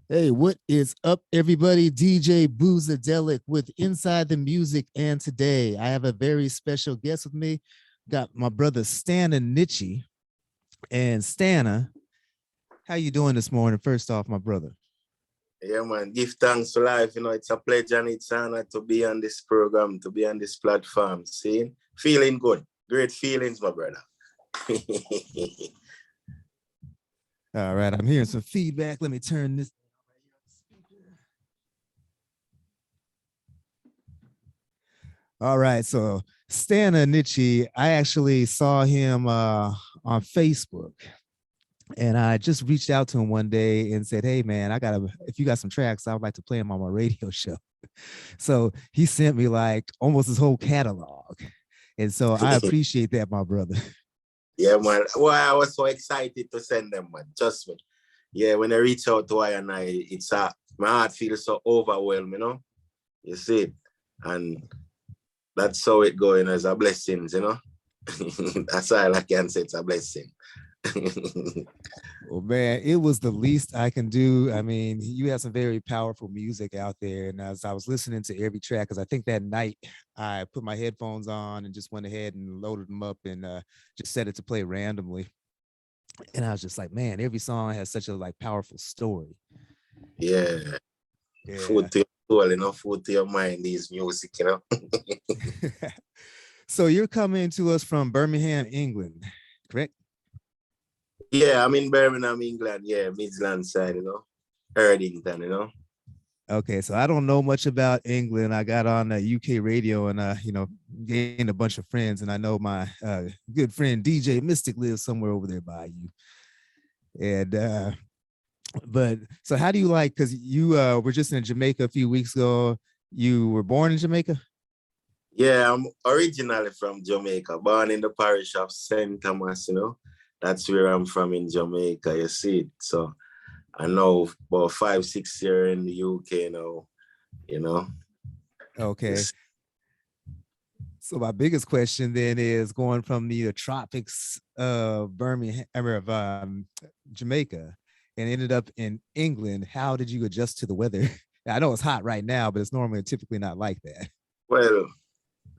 Hey, what is up, everybody? DJ Boozadelic with Inside the Music, and today I have a very special guest with me. Got my brother Stannie Nittchie. And Stanna, how you doing this morning? First off, my brother. Yeah, man. Give thanks to life. It's a pleasure and it's an honor to be on this program, to be on this platform. See, feeling good. Great feelings, my brother. All right, I'm hearing some feedback. Let me turn this. All right, so Stannie Nittchie, I actually saw him on Facebook, and I just reached out to him one day and said, "Hey, man, if you got some tracks, I would like to play them on my radio show." So he sent me like almost his whole catalog, and so I appreciate that, my brother. Yeah, man. Well, I was so excited to send them, man. Trust me. Yeah, when I reach out to I, my heart feels so overwhelmed. You see it, and that's how it going as a blessing. That's all I can say. It's a blessing. Well, man, it was the least I can do. I mean, you have some very powerful music out there. And as I was listening to every track, because I think that night I put my headphones on and just went ahead and loaded them up and just set it to play randomly. And I was just like, man, every song has such a powerful story. Yeah. Food to your soul, food to your mind, these music. So you're coming to us from Birmingham, England, correct? Yeah, I'm in Birmingham, England. Yeah, Midland side, Erdington. Okay, so I don't know much about England. I got on UK radio and gained a bunch of friends, and I know my good friend DJ Mystic lives somewhere over there by you. And but so how do you because you were just in Jamaica a few weeks ago. You were born in Jamaica? Yeah, I'm originally from Jamaica, born in the parish of St. Thomas, That's where I'm from in Jamaica, you see it. So I know about 5-6 years in the UK now, Okay. So my biggest question then is going from the tropics of Birmingham, Jamaica, and ended up in England. How did you adjust to the weather? I know it's hot right now, but it's typically not like that. Well,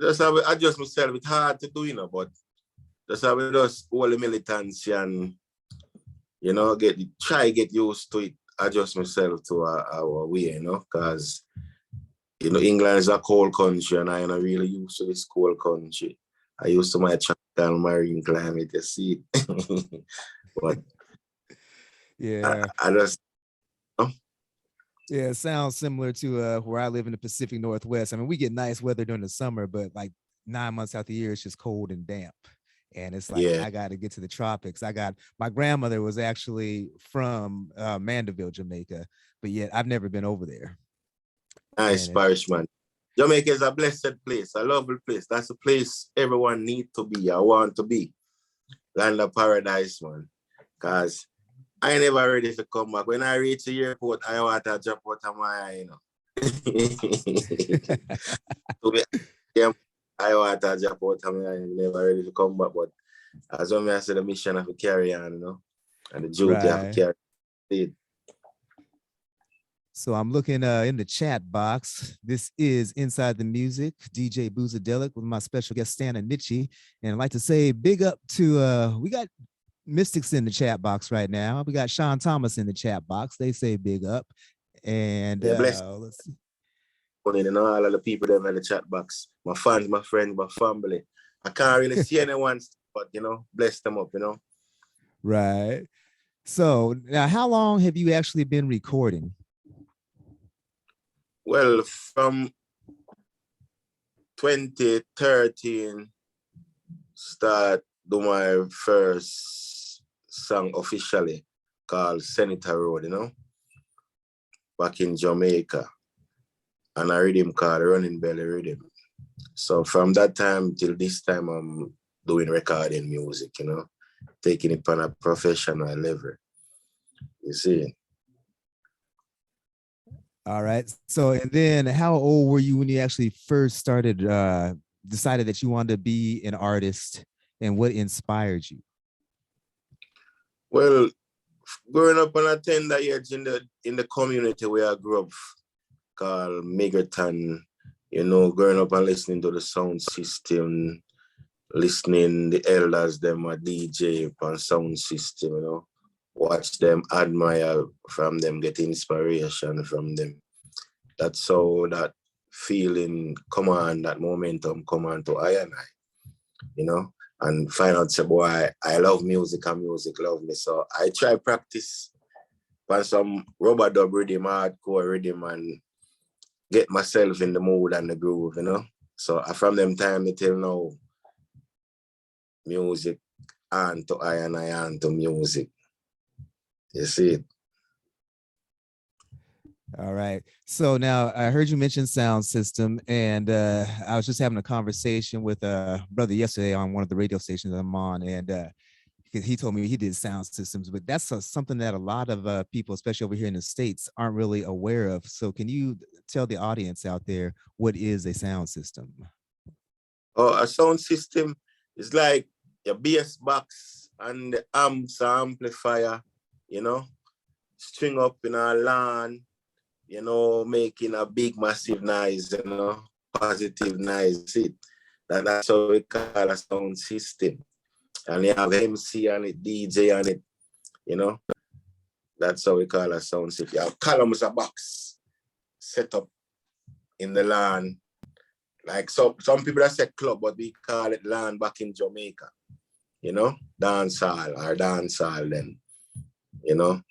just have to adjust myself. It's hard to do, but just have to just all the militancy and, try get used to it, adjust myself to our way, because, England is a cold country and I'm not really used to this cold country. I used to my tropical marine climate, you see it. But yeah, I just, yeah, it sounds similar to where I live in the Pacific Northwest. I mean, we get nice weather during the summer, but 9 months out the year, it's just cold and damp. And it's I got to get to the tropics. My grandmother was actually from Mandeville, Jamaica, but yet I've never been over there. Nice parish, man. Jamaica is a blessed place, a lovely place. That's a place everyone needs to be. I want to be. Land of paradise, man. Because I never ready to come back. When I reach the airport, I want to drop out of my eye, Yeah, I want to drop out of my eye. I'm never ready to come back. But as long as I said, the mission have to carry on, and the duty have to carry on. So I'm looking in the chat box. This is Inside the Music, DJ Boozadelic with my special guest, Stannie Nittchie. And I'd like to say big up to, we got Mystics in the chat box right now. We got Sean Thomas in the chat box. They say big up. And let's see. All of the people that are in the chat box, my fans, my friends, my family. I can't really see anyone, but, bless them up, Right. So now, how long have you actually been recording? Well, from 2013, start do my first song officially called Senator Road, back in Jamaica. And a rhythm called Running Belly Rhythm. So from that time till this time, I'm doing recording music, taking it on a professional level. You see? All right. So, and then how old were you when you actually first started, decided that you wanted to be an artist, and what inspired you? Well, growing up on a tender age in the community where I grew up called Migerton, growing up and listening to the sound system, listening the elders, them a DJ on sound system, watch them, admire from them, get inspiration from them. That's how that feeling come on, that momentum come on to I and I, and find out, say, boy, I love music and music love me. So I try practice on some rubber dub rhythm, hardcore rhythm, and get myself in the mood and the groove, So from them time till now, music and to I and I and to music. You see it. All right. So now I heard you mention sound system, and I was just having a conversation with a brother yesterday on one of the radio stations I'm on, and he told me he did sound systems, but that's something that a lot of people, especially over here in the States, aren't really aware of. So can you tell the audience out there what is a sound system? Oh, a sound system is like your bass box and the amps, amplifier, string up in a LAN, making a big, massive noise, positive noise. That's how we call a sound system. And you have MC on it, DJ on it, That's how we call a sound system. You have columns of box set up in the LAN. Like some people that say club, but we call it LAN back in Jamaica. Dance hall then. You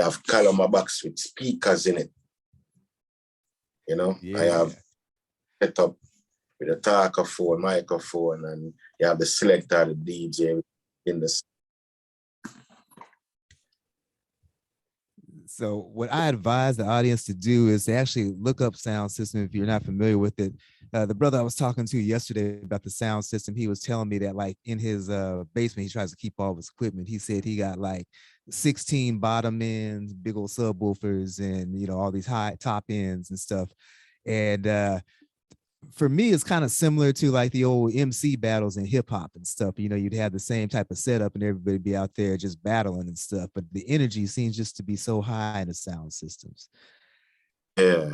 have column of box with speakers in it. Yeah. I have set up with a talker phone, microphone, and you have the selector, the DJ in the. So what I advise the audience to do is to actually look up sound system if you're not familiar with it. The brother I was talking to yesterday about the sound system, he was telling me that like in his basement, he tries to keep all of his equipment. He said he got like 16 bottom ends, big old subwoofers, and all these high top ends and stuff. And for me, it's kind of similar to like the old MC battles in hip hop and stuff. You'd have the same type of setup and everybody be out there just battling and stuff. But the energy seems just to be so high in the sound systems. Yeah.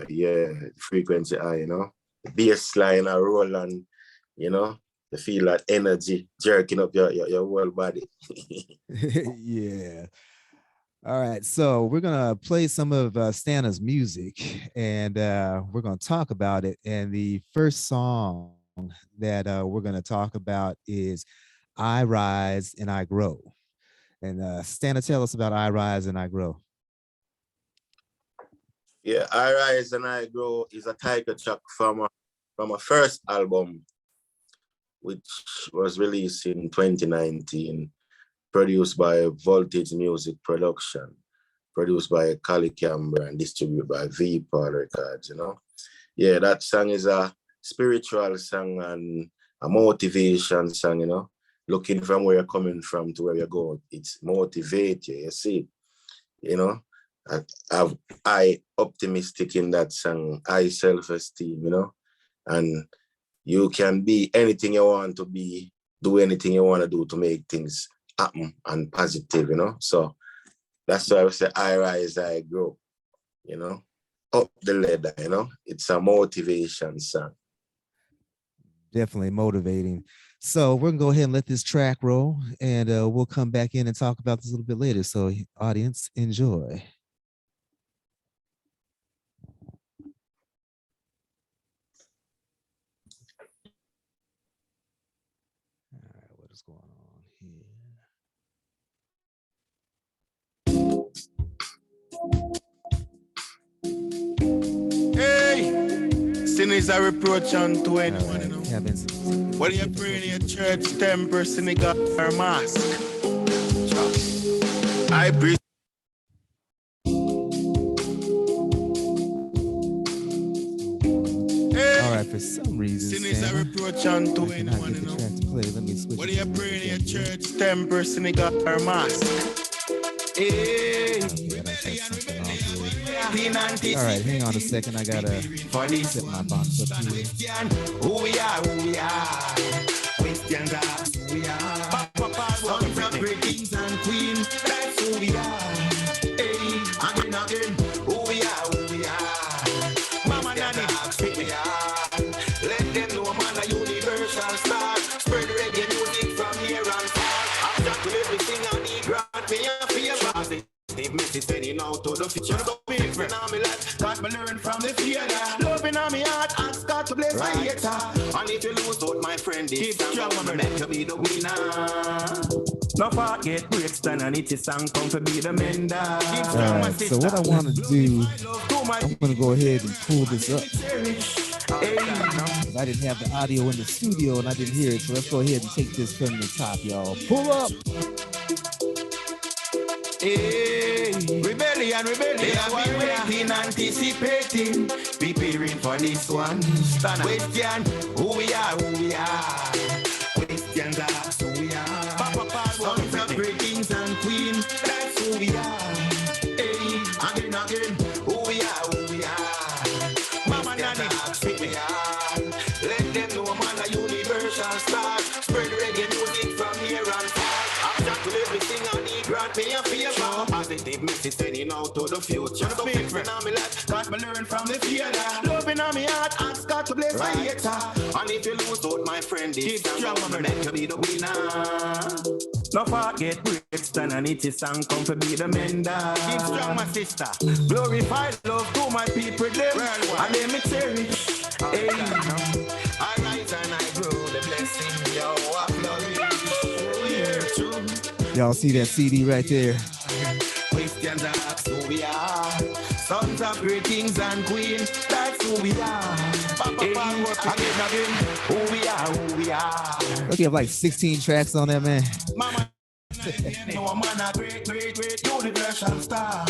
Frequency high, The bass line a roll and, you feel that energy jerking up your whole body. Yeah. All right, so we're gonna play some of Stanna's music, and we're gonna talk about it. And the first song that we're gonna talk about is "I Rise and I Grow." And Stanna, tell us about "I Rise and I Grow." Yeah, I Rise and I Grow is a title track from a first album, which was released in 2019. Produced by Voltage Music Production, produced by Cali Camber and distributed by V-Paul Records, Yeah, that song is a spiritual song and a motivation song, Looking from where you're coming from to where you're going. It's motivate you see, I optimistic in that song, I self-esteem, and you can be anything you want to be, do anything you want to do to make things happen and positive, So that's why I say I rise, I grow, up the ladder, It's a motivation song. Definitely motivating. So we're gonna go ahead and let this track roll, and we'll come back in and talk about this a little bit later. So audience, enjoy. All right, what is going on here? Hey, sin is a reproach unto anyone, Right. What are you praying in your church, temper, synagogue, or mosque? I breathe. All right, for some reason, sin is a reproach unto anyone, Let me switch. What are you praying in your church, temper, synagogue, or mosque? Hey. All right, hang on a second. I gotta set my box up here. Who we are, Christians are who we are. Sons of great kings and queens, that's who we are. message sending out to the future. So people in my life, got me learn from the failure. Loving on me heart, ask God to bless my hater. And if you lose out, my friend, this song will make you be the winner. No forget break Stanna Nittchie song come to be the mender. All right, so what I want to do, I'm going to go ahead and pull this up. I didn't have the audio in the studio and I didn't hear it, so let's go ahead and take this from the top, y'all. Pull up. Hey, rebellion, they have been waiting, anticipating, preparing for this one. Question, who we are. Questions ask who we are. Sons of great kings and queens, that's who we are. Hey, again, who we are. Mama Nanny, who we are. Let them know man a universal star. Spread reggae music from here and far. After to everything I need, grant me a favor. Positive message sending out to the future. So people in my life, got me learn from the failure. Loving on me heart, ask God to bless my hater. And if you lose out, my friend, this song will make you be the winner. No forget break Stanna Nittchie song come to be the mender. Keep strong, my sister. Glorify love to my people them. And let me cherish. Hey, I rise and I grow the blessing. Yo, I flourish. Y'all see that CD right there? Christians ask who we are. Sons of great kings and queens, that's who we are. Again, who we are. Don't you have like 16 tracks on that, man? Mama, no man a great universal star.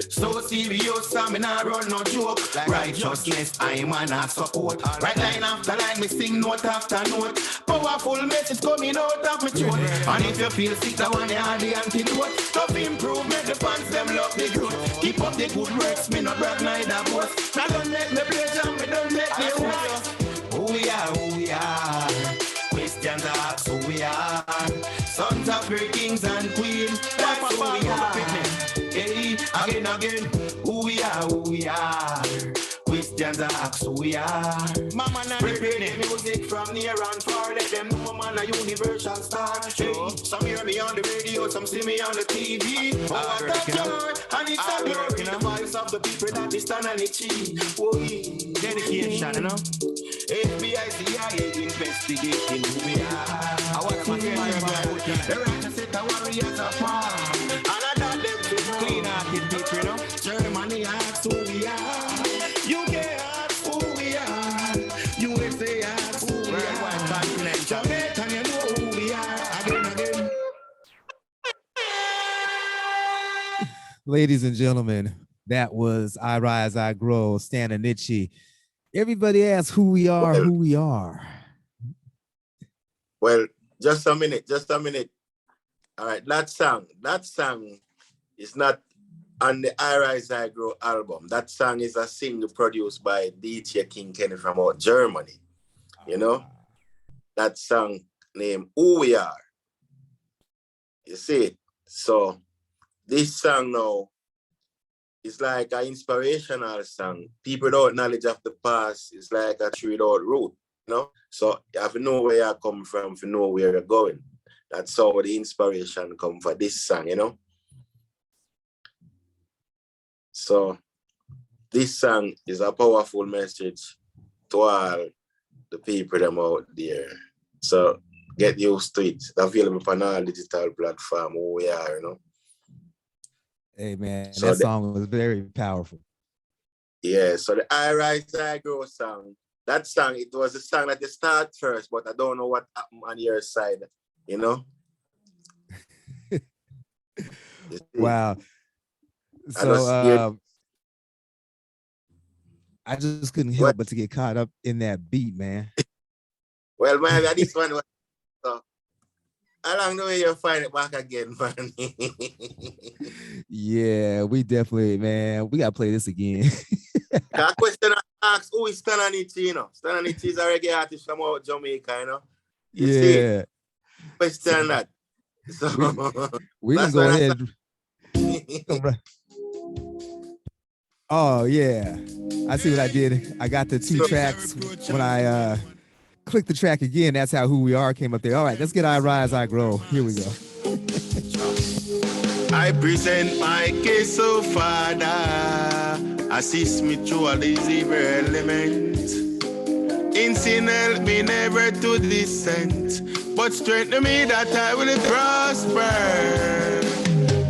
So serious, I'm not run no joke. Righteousness, I'm a support. Right line after line, me sing note after note. Powerful message coming out of my throat. And if you feel sick, I want to add the antidote. Tough improvement, the fans them love the growth. Keep up the good works, me not brag neither boast. Now don't make me pleasure, me don't make me worse. Who we are. Questions ask who we are. Sons of great kings and queens, that's who we are. Hey, again, who we are. Questions ask who we are. Mama prepare the music from near and far. Let them know man a universal star. Hey, some hear me on the radio, some see me on the TV. Oh, that's her, and it's a glory. The voice of the people that is Stannie Nittchie. Oh, dedication, you know. FBI, CIA investigating who we are. I want to hear the righteous set the warriors apart. And I got them to clean-hearted people, you know. Germany asks who we are. UK asks who we are. USA asks who we are. Jamaica, you know who we are. Again. Ladies and gentlemen, that was I Rise, I Grow, Stanna Nittchie. Everybody asks who we are. Well, just a minute. All right, that song is not on the I Rise, I Grow album. That song is a single produced by DJ King Kenny from out Germany. You know? That song named Who We Are. You see it? So this song now is like an inspirational song. People without knowledge of the past is like a tree without root, you know? So you have to know where you come from, to know where you're going. That's how the inspiration come for this song, you know? So this song is a powerful message to all the people them out there. So get used to it. It's available on all digital platform, who we are, you know? Hey, man, So that song was very powerful. Yeah, so the I Rise, I Grow song, that song, it was a song that they start first, but I don't know what happened on your side, you know? Wow. So I just couldn't help but to get caught up in that beat, man. Well, man, this one was so along the way you find it back again, man. Yeah, we definitely, man. We gotta play this again. That question I asked, who is Stanna Nittchie, you know? Stanna Nittchie is a reggae artist from out Jamaica, you know? You see it? Question that. So we can go ahead. Oh yeah, I see what I did. I got the two tracks. When I clicked the track again, that's how Who We Are came up there. All right, let's get I Rise, I Grow. Here we go. I present my case, oh Father, assist me through all these evil elements. In sin help me never to descend, but strengthen me that I will prosper,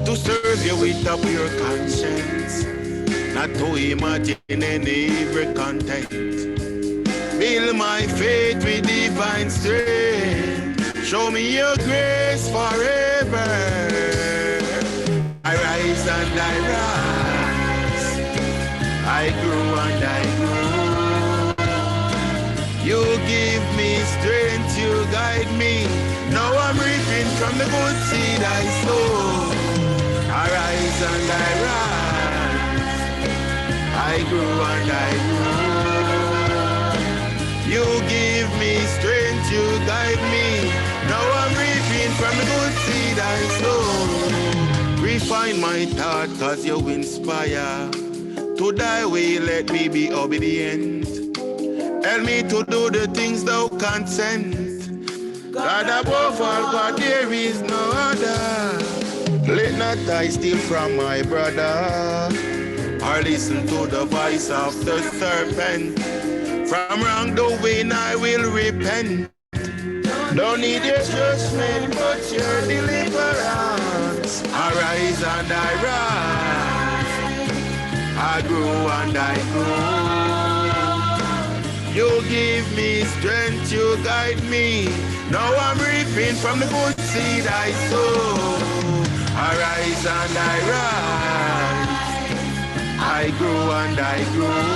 to serve you with a pure conscience, not to imagine any evil content. Build my faith with divine strength, show me your grace forever. I rise and I rise, I grow and I grow. You give me strength, you guide me. Now I'm reaping from the good seed I sow. I rise and I rise, I grow and I grow. You give me strength, you guide me. Now I'm reaping from the good seed I sow. Refine my thought, cause you inspire. To thy way, let me be obedient. Help me to do the things thou consent. God above all, God, there is no other. Let not I steal from my brother, or listen to the voice of the serpent. From wrongdoing I will repent. Don't need your judgment, but your deliverance. I rise and I rise, I grow and I grow. You give me strength, you guide me. Now I'm reaping from the good seed I sow. I rise and I rise, I grow and I grow.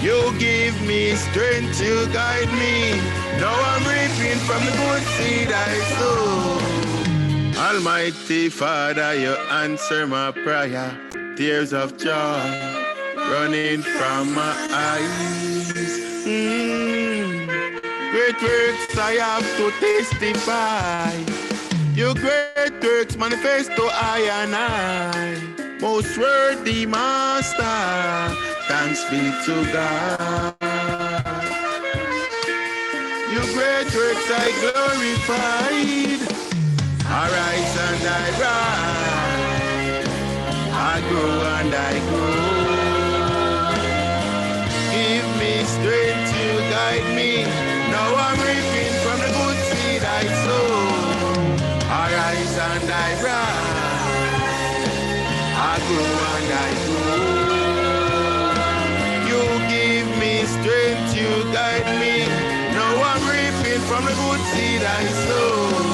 You give me strength, you guide me. Now I'm reaping from the good seed I sow. Almighty Father, you answer my prayer. Tears of joy running from my eyes. Great works I have to testify. Your great works manifest to I and I. Most worthy Master, thanks be to God. Your great works I glorified. I rise and I rise, I grow and I grow. Give me strength to guide me. Now I'm reaping from the good seed I sow. I rise and I rise, I grow and I grow. You give me strength, you guide me. Now I'm reaping from the good seed I sow.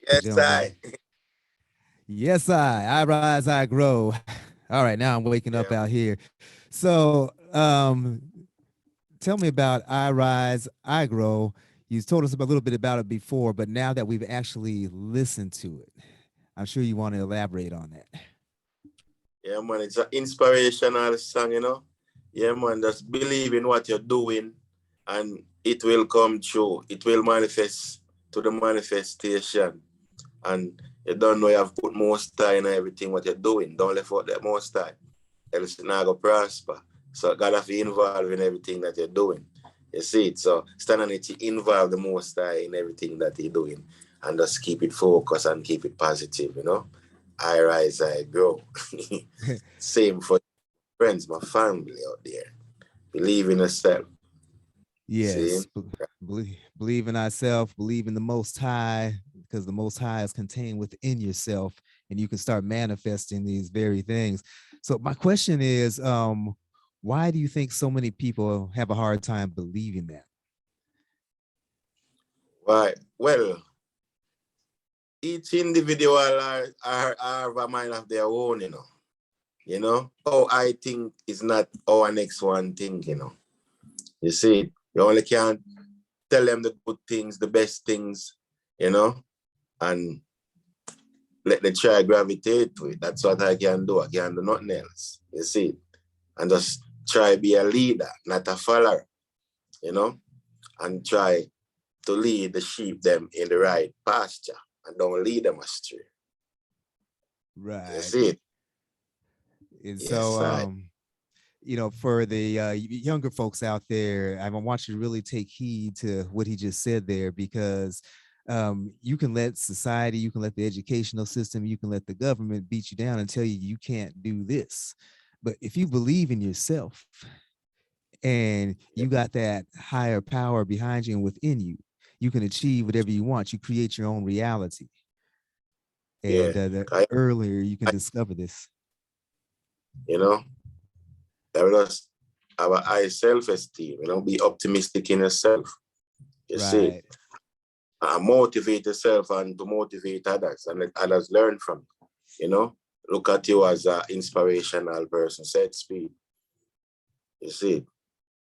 Yes, I. Yes, I rise, I grow. All right, now I'm waking up out here. So tell me about I Rise, I Grow. You told us a little bit about it before, but now that we've actually listened to it, I'm sure you want to elaborate on that. Yeah, man, it's an inspirational song, you know. Yeah, man, just believe in what you're doing and it will come true. It will manifest to the manifestation. And you don't know you have put most time in everything what you're doing. Don't let out that most time. Else it's not going to prosper. So God have to involve in everything that you're doing. You see it? So Stannie Nittchie involve the most time in everything that you're doing. And just keep it focused and keep it positive, you know. I rise, I grow. Same for friends, my family out there. Believe in yourself. Yes, believe in ourselves, believe in the Most High, because the Most High is contained within yourself, and you can start manifesting these very things. So my question is, why do you think so many people have a hard time believing that? Why? Well, each individual are a mind of their own, you know. You know, how I think is not our next one thing, you know. You see, you only can tell them the good things, the best things, you know, and let them try gravitate to it. That's what I can do. I can't do nothing else. You see, and just try be a leader, not a follower, you know, and try to lead the sheep them in the right pasture and don't lead them astray. Right. That's it. And Yes, so, for the younger folks out there, I want you to really take heed to what he just said there, because you can let society, you can let the educational system, you can let the government beat you down and tell you you can't do this. But if you believe in yourself and you got that higher power behind you and within you, you can achieve whatever you want. You create your own reality. And the earlier you can discover this. That just have a high self-esteem, be optimistic in yourself. You see, motivate yourself and to motivate others, and let others learn from you. Look at you as an inspirational person, set speed. You see,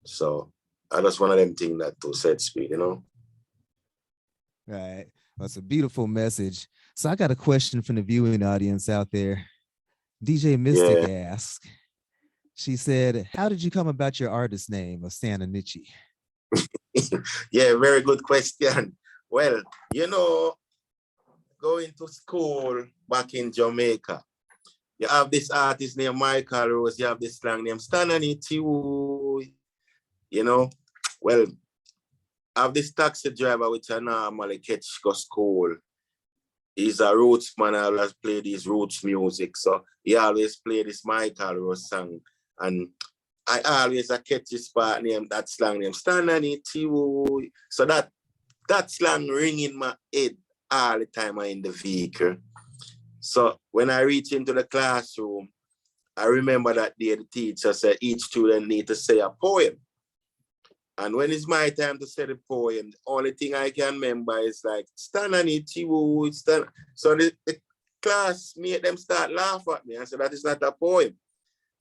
so I just one of them things that to set speed, Right. Well, it's a beautiful message. So I got a question from the viewing audience out there. DJ Mystic asked, she said, how did you come about your artist name of Stannie Nittchie? Yeah, very good question. Well, going to school back in Jamaica, you have this artist named Michael Rose, you have this slang named Stanna Nittchie. Well, I have this taxi driver which I normally catch go school. He's a roots man, I always play these roots music. So he always play this Michael Rose song. And I always catch this part name, that slang name, Stannie Nittchie. So that slang ring in my head all the time I'm in the vehicle. So when I reach into the classroom, I remember that day the teacher said each student need to say a poem. And when it's my time to say the poem, the only thing I can remember is like, Stannie Nittchie. So the class made them start laughing at me. I said, that is not a poem.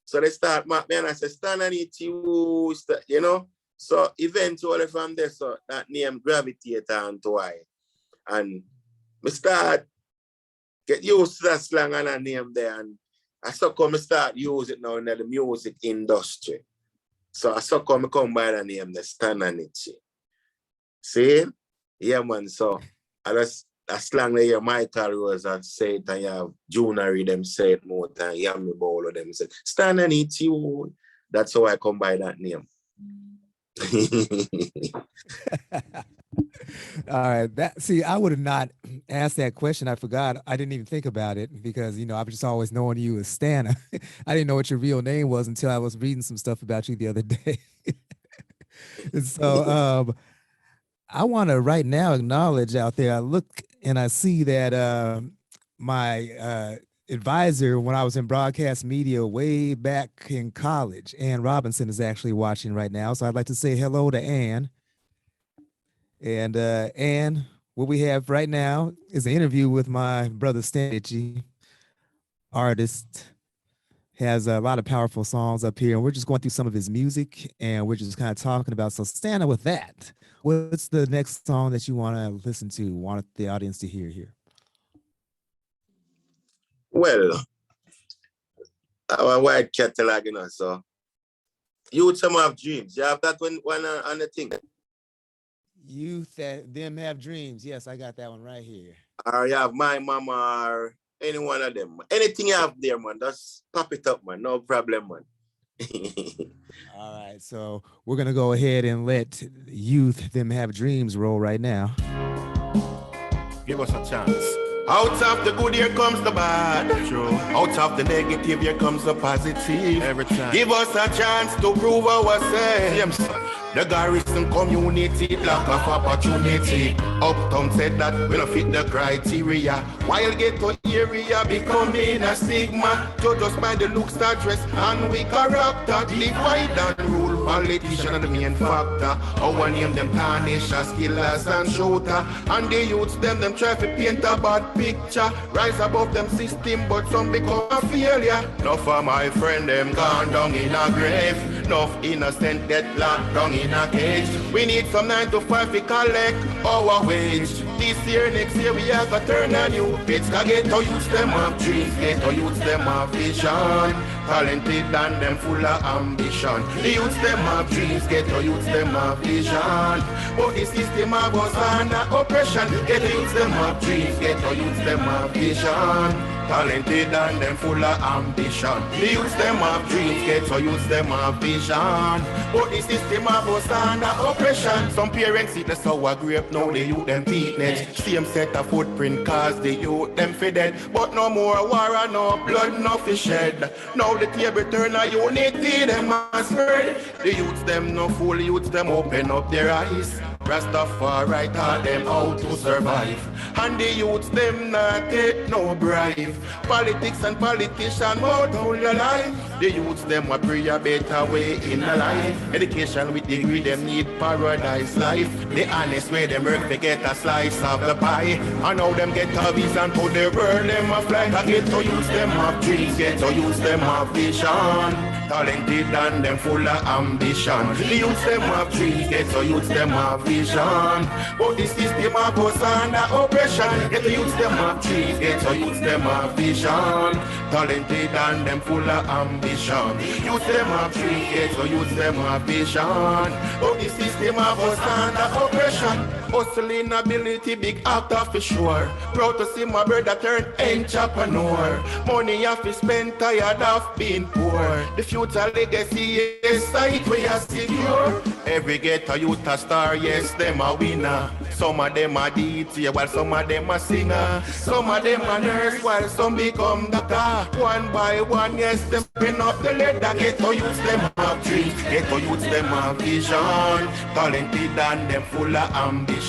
So they start mad me and I said, Stannie Nittchie, So eventually from there, so that name gravitated onto I. And I start get used to that slang and a name there. And I start using it now in the music industry. So I come by the name the Stannie Nittchie. See? Yeah, man. So I just a slang there, Michael Rose had said, and you have Junary them say it more than Yami Bolo them say, Stannie Nittchie. That's how I come by that name. All right. I would have not asked that question. I forgot. I didn't even think about it because, I've just always known you as Stanna. I didn't know what your real name was until I was reading some stuff about you the other day. And so I want to right now acknowledge out there. I look and I see that my advisor when I was in broadcast media way back in college, Ann Robinson, is actually watching right now. So I'd like to say hello to Ann. And Ann, what we have right now is an interview with my brother Stannie Nittchie, artist, has a lot of powerful songs up here, and we're just going through some of his music, and we're just kind of talking about. So Stanna, with that, what's the next song that you want to listen to, want the audience to hear here? Well, our white catalog, so youth some have dreams. You have that one on the thing. Youth that them have dreams. Yes, I got that one right here. Or you have My Mama or any one of them. Anything you have there, man, just pop it up, man. No problem, man. All right, so we're gonna go ahead and let Youth Them Have Dreams roll right now. Give us a chance. Out of the good, here comes the bad. True. Out of the negative, here comes the positive. Every time. Give us a chance to prove ourselves. The Garrison community, lack of opportunity. Uptown said that we don't fit the criteria. While ghetto area becoming a stigma. Judge us by the looks that dress and we character. Live wide and rule, politician are the main factor. Our name them tarnish as killers and shooter. And the youths them try to paint a bad picture. Rise above them system, but some become a failure. Now for my friend them gone down in a grave. Enough innocent get locked down in a cage. We need from 9 to 5 to collect our wage. This year, next year, we have to turn a new page. Get to use them up dreams, get to use them up vision. Talented and them full of ambition. They use them up dreams, get to use them up vision. But the system of us under oppression. Get to use them up dreams, get to use them up vision. Talented and them full of ambition. They use them up dreams, get to use them up vision. But the system of us under oppression. Some parents eat the sour grape, now they use them peanuts. Same set of footprint cause they use them for dead. But no more war and no blood, no fish shed. Now the table turn a unity, them a spread. The youths them no fool, youths them open up their eyes. Rastafari taught them how to survive. And the youths them not take no bribe. Politics and politicians out all your life. The youths them a pray a better way in a life. Education with degree them need paradise life. The honest way them work to get a slice of the pie. And now them get a visa and put the world them a fly. I get to use them up dreams, get to use them up vision. Talented and them full of ambition. The youths them up dreams, get to use them up vision. But the system of us under oppression. Get to use them up dreams, get to use them up vision. Talented and them full of ambition. Use them up dreams, get to use them up vision. But the system of us under oppression. Hustling ability, big actor for sure. Proud to see my brother turn entrepreneur. Money have to spend, tired of being poor. The future legacy is sight we are secure. Every ghetto youth a star, yes, them a winner. Some of them a DJ while some of them a singer. Some of them a nurse while some become doctor. One by one, yes, them pin up the leather. Get to use them have dreams, get to use them have vision. Talented and them full of ambition.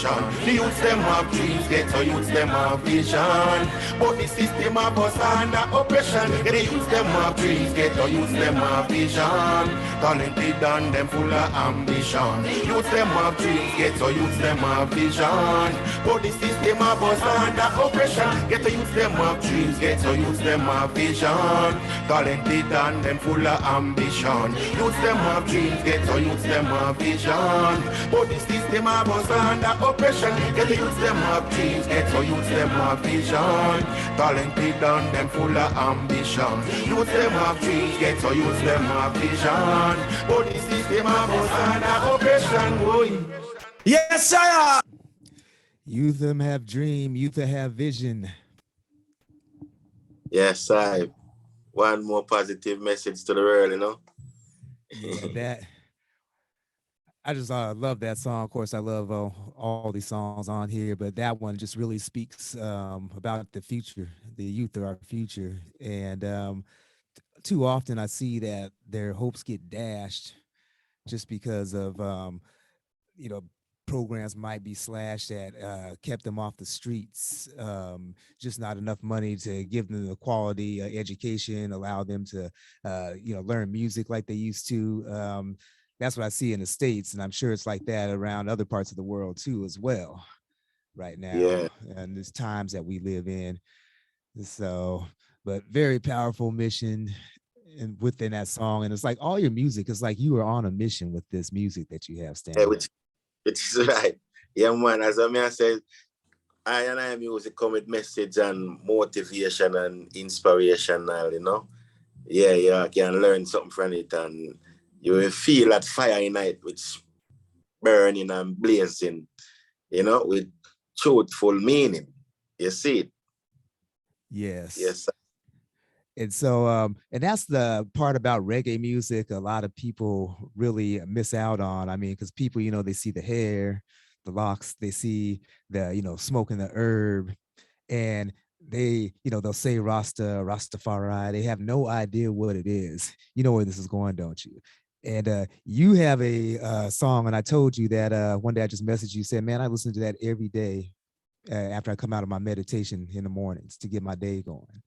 The youth them have dreams, get to use them have vision. But the system of us under oppression. Get to use them have dreams, get to use them have vision. Talented and them full of ambition. Use them have dreams, get to use them have vision. But the system of us under oppression. Get to use them have dreams, get to use them have vision. Talented and them full of ambition. Use them have dreams, get to use them have vision. But the system of us under oppression. Get to use them have dreams, get to use them have vision. Talented and them full of ambition. Use them have dreams, get to use them have vision. But the system of us under oppression. Boy. Yes, sir. Youth them have dream, youth them have vision. Yes, I. One more positive message to the world, you know. Yeah, that I just love that song. Of course, I love all these songs on here, but that one just really speaks about the future. The youth are our future, and too often I see that their hopes get dashed just because of programs might be slashed that kept them off the streets. Just not enough money to give them the quality education, allow them to learn music like they used to. That's what I see in the States, and I'm sure it's like that around other parts of the world too as well right now. Yeah. And there's times that we live in. So, but very powerful mission and within that song. And it's like all your music is like you are on a mission with this music that you have, Stannie. Yeah, which is right. Yeah, man. As I said, I music come with message and motivation and inspirational, you know. Yeah, you can learn something from it, and you will feel that fire in it, which burning and blazing, you know, with truthful meaning. You see it? Yes. Yes. And so, and that's the part about reggae music a lot of people really miss out on. I mean, because people, they see the hair, the locks, they see the, smoking the herb, and they, they'll say Rastafari. They have no idea what it is. You know where this is going, don't you? And you have a song, and I told you that one day I just messaged you, said, man, I listen to that every day after I come out of my meditation in the mornings to get my day going.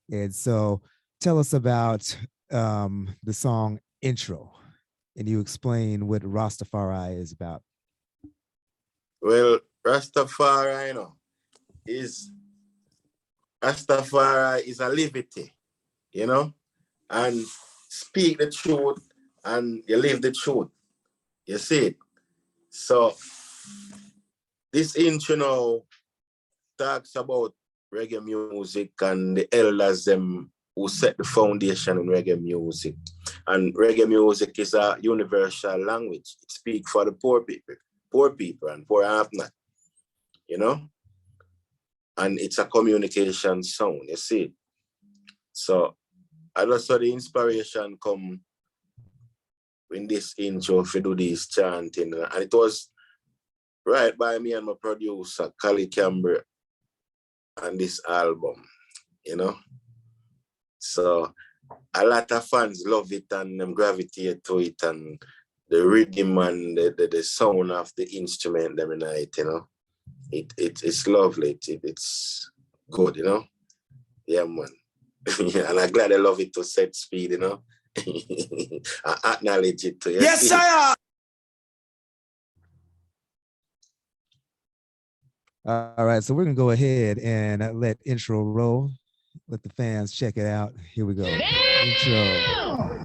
And so tell us about the song Intro, and you explain what Rastafari is about. Well, Rastafari, is a liberty, and speak the truth and you live the truth. You see it? So this intro now talks about reggae music and the elders them who set the foundation in reggae music. And reggae music is a universal language. It speaks for the poor people and poor have not, you know? And it's a communication sound, you see? So I just saw the inspiration come in this intro to do this chanting. And it was right by me and my producer, Cali Camber, on this album, you know? So a lot of fans love it and them gravitate to it, and the rhythm and the sound of the instrument them in it, you know? It's lovely. It's good, you know? Yeah, man. And I'm glad I love it to set speed, you know? I acknowledge it too. Yes, sir. All right, so we're gonna go ahead and let intro roll. Let the fans check it out. Here we go. Intro.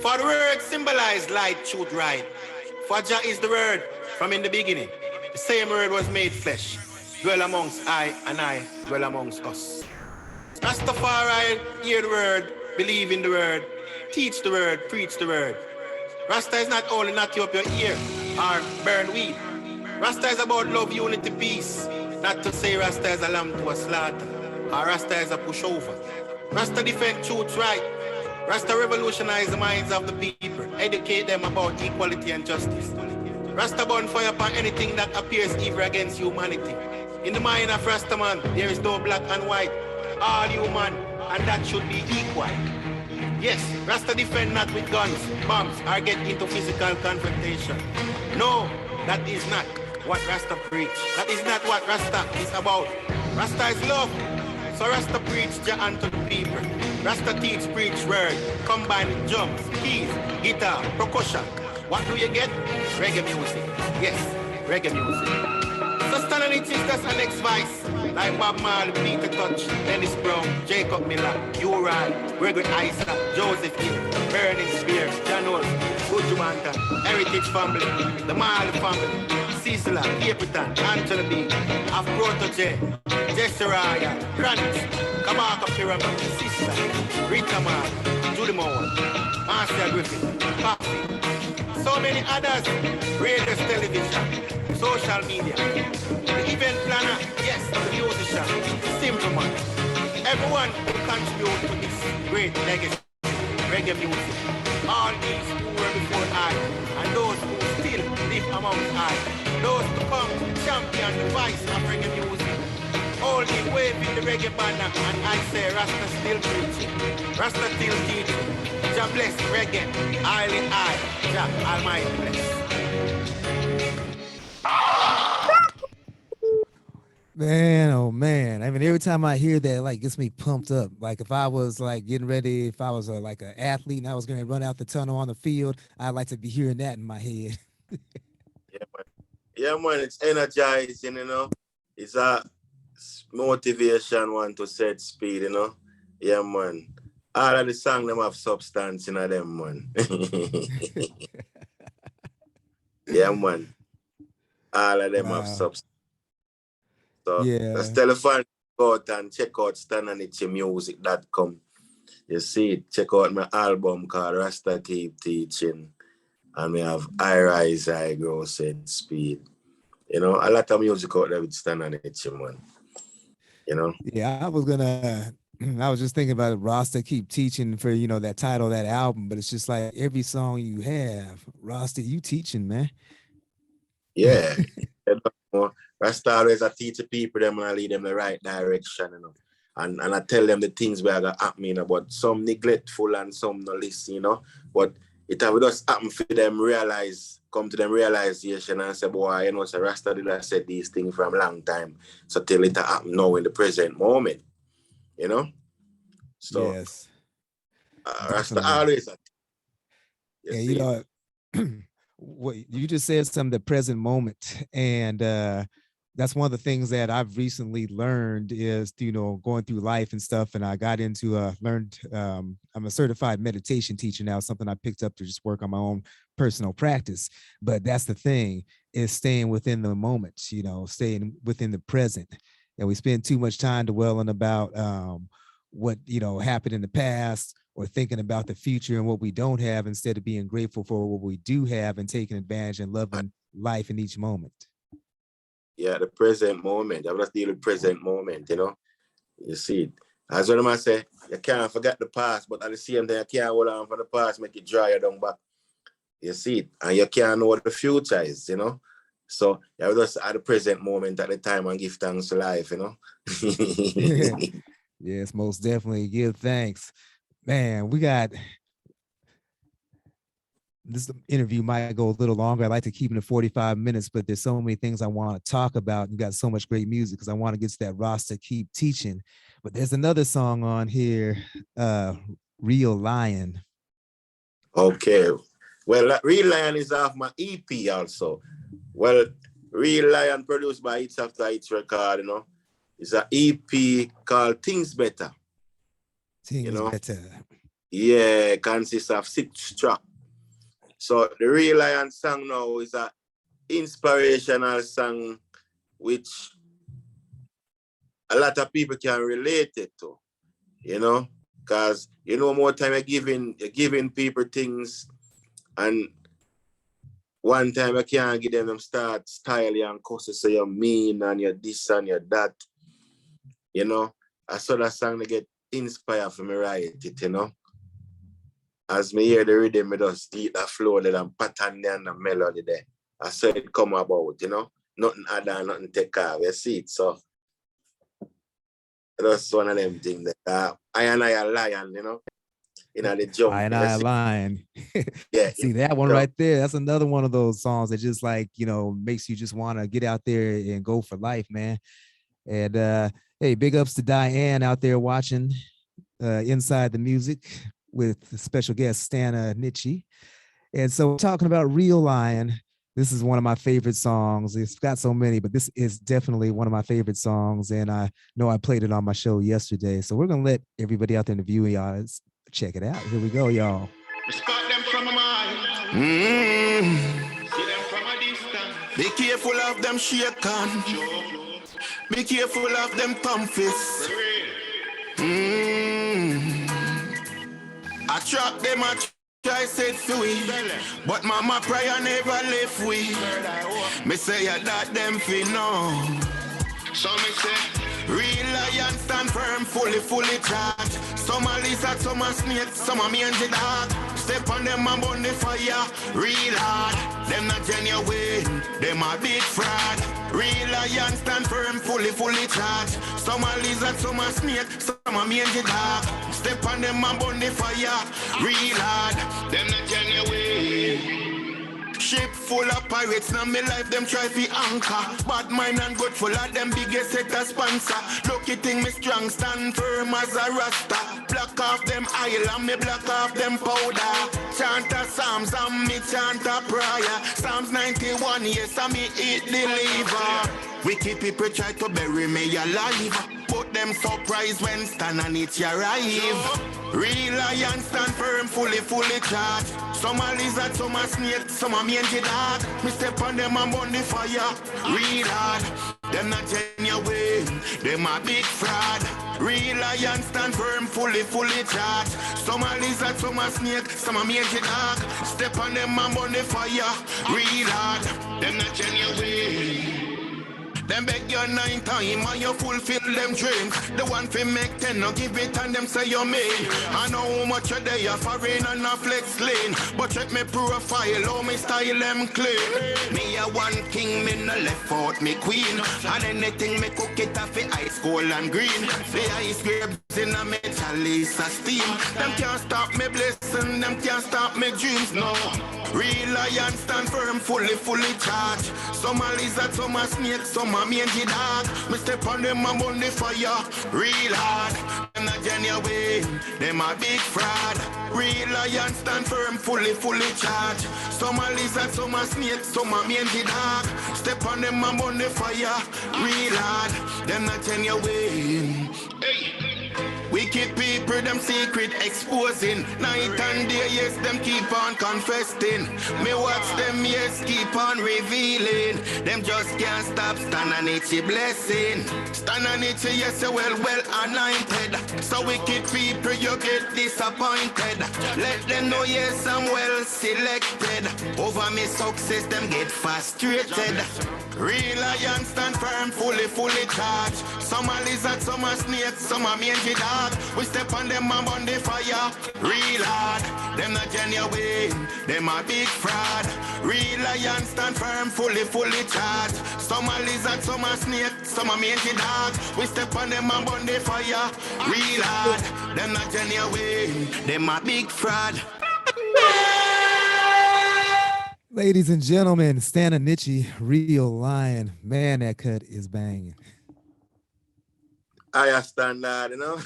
For the word symbolize light, truth, right. For Jah is the word from in the beginning. The same word was made flesh. Dwell amongst I, and I dwell amongst us. Rastafari, hear the word, believe in the word, teach the word, preach the word. Rasta is not only knock you up your ear or burn weed. Rasta is about love, unity, peace. Not to say Rasta is a lamb to a slaughter, or Rasta is a pushover. Rasta defend truth, right. Rasta revolutionize the minds of the people, educate them about equality and justice. Rasta burn fire upon anything that appears evil against humanity. In the mind of Rasta man, there is no black and white, all human, and that should be equal. Yes, Rasta defend not with guns, bombs, or get into physical confrontation. No, that is not what Rasta preach. That is not what Rasta is about. Rasta is love. So Rasta preach Jah unto the people. Rasta teach, preach word, combine with drums, keys, guitar, percussion. What do you get? Reggae music. Yes, reggae music. So Stannie Nittchie is just an ex-vice. Like Bob Marley, Peter Touch, Dennis Brown, Jacob Miller, Ural, Gregory Isaac, Joseph Hill, Burning Spear, John Oates, Buju Banton, Heritage Family, the Marley Family, Cecila, Capleton, Anthony B, Afrotoje, Jesse Raya, Grant, Kabaka Pyramid, Sister, Rita Mar, Judy Moore, Marcia Griffin, Coffee, so many others, radio, television, social media, the event planner, yes, the musician, simple man. Everyone who contribute to this great legacy, reggae music. All these who were before I, and those who still live amongst I, those to come champion the voice of reggae music. All the waving the reggae banner, and I say Rasta still preaching, Rasta still teaching. Jah bless reggae, highly I, Jah Almighty bless. Man, oh man. I mean, every time I hear that, like, gets me pumped up. Like, if I was like getting ready, if I was like an athlete and I was going to run out the tunnel on the field, I'd like to be hearing that in my head. Yeah, man, it's energizing, you know. It's a motivation one to set speed, you know. Yeah, man. All of the songs them have substance in them, man. Yeah, man. All of them have substance. So let's tell the fans go out and check out StannaNittchieMusic.com. You see it, check out my album called Rasta Keep Teaching. And we have I Rise, I Grow, Set Speed. You know, a lot of music out there with Stannie Nittchie, man. You know? Yeah, I was just thinking about Rasta Keep Teaching for, you know, that title, that album, but it's just like every song you have, Rasta, you teaching, man. Yeah. Rasta always I teach the people them and I lead them the right direction, you know. And I tell them the things where I got happen, you know, but some neglectful and some not listen, you know. But it will just happen for them come to them realization and say, boy, you know, so Rasta did have said these things from a long time. So till it happen now in the present moment, you know. So yes. Rasta always. Yeah, you know, what you just said, some of the present moment, and that's one of the things that I've recently learned is, going through life and stuff. And I got into I'm a certified meditation teacher now, something I picked up to just work on my own personal practice. But that's the thing, is staying within the moment, staying within the present. And we spend too much time dwelling about what, happened in the past, or thinking about the future and what we don't have, instead of being grateful for what we do have and taking advantage and loving life in each moment. Yeah, the present moment. I'm just dealing with present moment, You see, as what I say, you can't forget the past, but at the same time, you can't hold on for the past, make it dry you down back. You see it, and you can't know what the future is, So you just at the present moment at the time and give thanks to life, Yes, most definitely give thanks. Man, we got this interview might go a little longer. I like to keep it to 45 minutes, but there's so many things I want to talk about. You got so much great music because I want to get to that roster, keep teaching. But there's another song on here, Real Lion. Okay. Well, Real Lion is off my EP also. Well, Real Lion produced by Hits After Hits record, It's an EP called Things Better. Things Better. Yeah, consists of 6 tracks. So the Real Lion song now is an inspirational song which a lot of people can relate it to, because more time you're giving people things, and one time you can't give them start style and causes, so you're mean and you're this and you're that. I saw that song to get inspired for me write it, As me hear the rhythm, me just eat that flow there and pattern there and the melody there. I saw it come about, Nothing add on, nothing take off. You see it, so that's one of them things that I and I a lion, the jump. I and I a lion. Yeah. See that one right there? That's another one of those songs that just makes you just want to get out there and go for life, man. And hey, big ups to Diane out there watching Inside the Music with special guest Stanna Nittchie. And so talking about Real Lion, this is one of my favorite songs. It's got so many, but this is definitely one of my favorite songs. And I know I played it on my show yesterday. So we're going to let everybody out there in the viewing audience check it out. Here we go, y'all. Spot them from a mile. See them from a distance. Be careful of them shaken. Be careful of them thumb fists. I trap them, I said we, but mama prayer never left we. Me say that them fi know. So me say, real lion stand firm, fully charged. Some a lizard, some a snake, some a mangy dog. Step on them and burn the fire, real hard. Them not genuine, them a big fraud. Real lion stand firm, fully charged. Some a lizard, some a snake, some a mangy dog. Step on them and burn the fire, real hard. Them not genuine. Ship full of pirates, now me life them try fi anchor. Bad mind and good full of them biggest set a sponsor. Lucky thing me strong, stand firm as a rasta. Block off them oil and me block off them powder. Chant a Psalms and me chant a prayer. Psalms 91, yes, and me eat the liver. Wicked people try to bury me alive. Put them surprised when Stanna Nittchie arrive. Real lion stand firm, fully charged. Some a lizard, some a snake, some a mangy dog. Me step on them and burn the fire. Real hard, them not genuine, them a big fraud. Real lion stand firm, fully charged. Some a lizard, some a snake, some a mangy dog. Step on them and burn the fire. Real hard, them not genuine. Them beg your 9 times and you fulfill them dreams. The one fi make 10, no give it and them say you mean. I know how much you day a foreign and a flex clean. But check me profile, how me style them clean. Me a one king, me no left out me queen. And anything me cook it off fi ice cold and green. The ice grapes in a metal is a steam. Them can't stop me blessing, them can't stop me dreams, no. Real lion stand firm, fully charged. Some a lizard, some a snake, some a mangy dog. Me step on them and burn the fire. Real hard, them not genuine, them a big fraud. Real lion stand firm, fully charged. Some a lizard, some a snake, some a mangy dog. Step on them and burn the fire. Real hard, them not turn your way. Hey. Wicked people, them secret exposing. Night and day, yes, them keep on confessing. Me watch them, yes, keep on revealing. Them just can't stop Stanna Nittchie blessing. Stanna Nittchie, yes, well anointed. So wicked people, you get disappointed. Let them know, yes, I'm well selected. Over me success, them get frustrated. Real lion stand firm, fully charged. Some a lizard, some a snake, some a mangy dog. We step on them and burn the fire. Real hard, them not genuine, them a big fraud. Real lion stand firm, fully charged. Some a lizard, some a snake, some a mangy dog. We step on them and burn the fire. Real hard, them not genuine, them a big fraud. Ladies and gentlemen, Stannie Nittchie, Real Lion. Man, that cut is banging. I understand that, you know.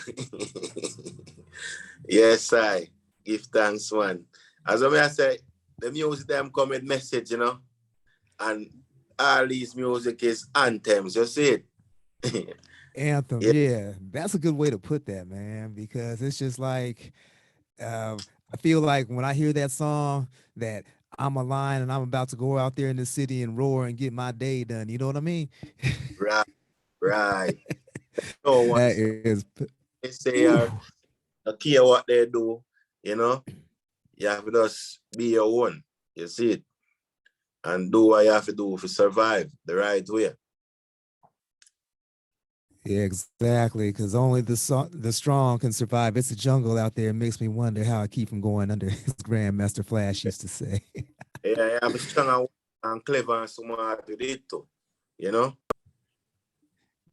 Yes, I give thanks, one. As I say, the music them come with message, you know. And all these music is anthems, you see it. Anthem, yeah. That's a good way to put that, man, because it's just like, I feel like when I hear that song that I'm a lion and I'm about to go out there in the city and roar and get my day done. You know what I mean? Right. No one That is. They say don't care what they do, you know. You have to just be your own. You see it, and do what you have to do to survive the right way. Yeah, exactly. Because only the strong can survive. It's a jungle out there. It makes me wonder how I keep from going under, as Grandmaster Flash used to say. Yeah, you have to be strong and clever and smart to do it too, you know.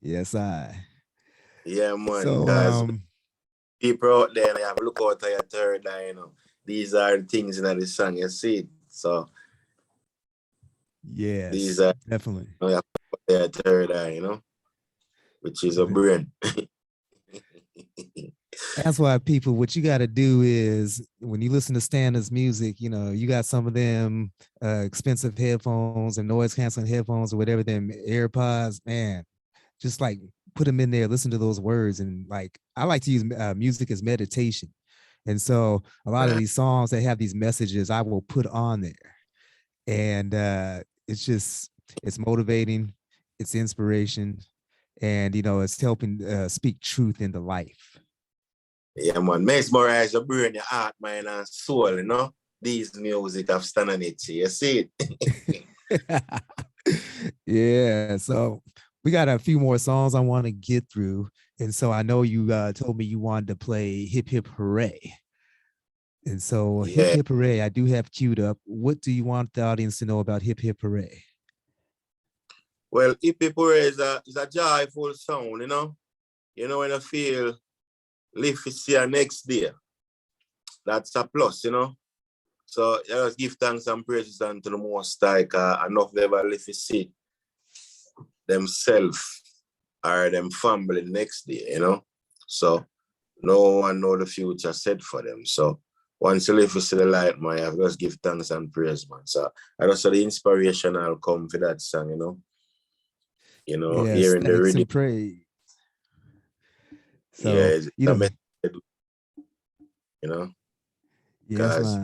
Yes, I. Yeah, man. So, Because people out there, you have to look out at your third eye, you know. These are the things in the song, you see it. So, yes, these are definitely. You have to look at your third eye, you know, which is a brain. That's why people, what you got to do is when you listen to Stanna's music, you know, you got some of them expensive headphones and noise canceling headphones or whatever, them AirPods, man, just like put them in there, listen to those words. And like, I like to use music as meditation. And so a lot of these songs that have these messages, I will put on there. And it's motivating, it's inspiration, and, you know, it's helping speak truth into life. Yeah, man. Mesmerize your brain, your heart, mind, and soul, you know. These music of Stannie Nittchie, you see it? Yeah, so we got a few more songs I want to get through. And so I know you told me you wanted to play Hip Hip Hooray. And so Hip Hip Hooray, I do have queued up. What do you want the audience to know about Hip Hip Hooray? Well, Hip Hip Hooray is a joyful sound, you know. You know, when I feel live to see our next day, that's a plus, you know. So I just give thanks and praises unto the Most High, enough never live to see themselves or them family next day, you know. So no one know the future set for them. So once you live to see the light, man, I just give thanks and praise, man. So I just saw the inspiration will come for that song, you know. You know, yes, hearing the rhythm. Praise. So, yeah, you know, yes,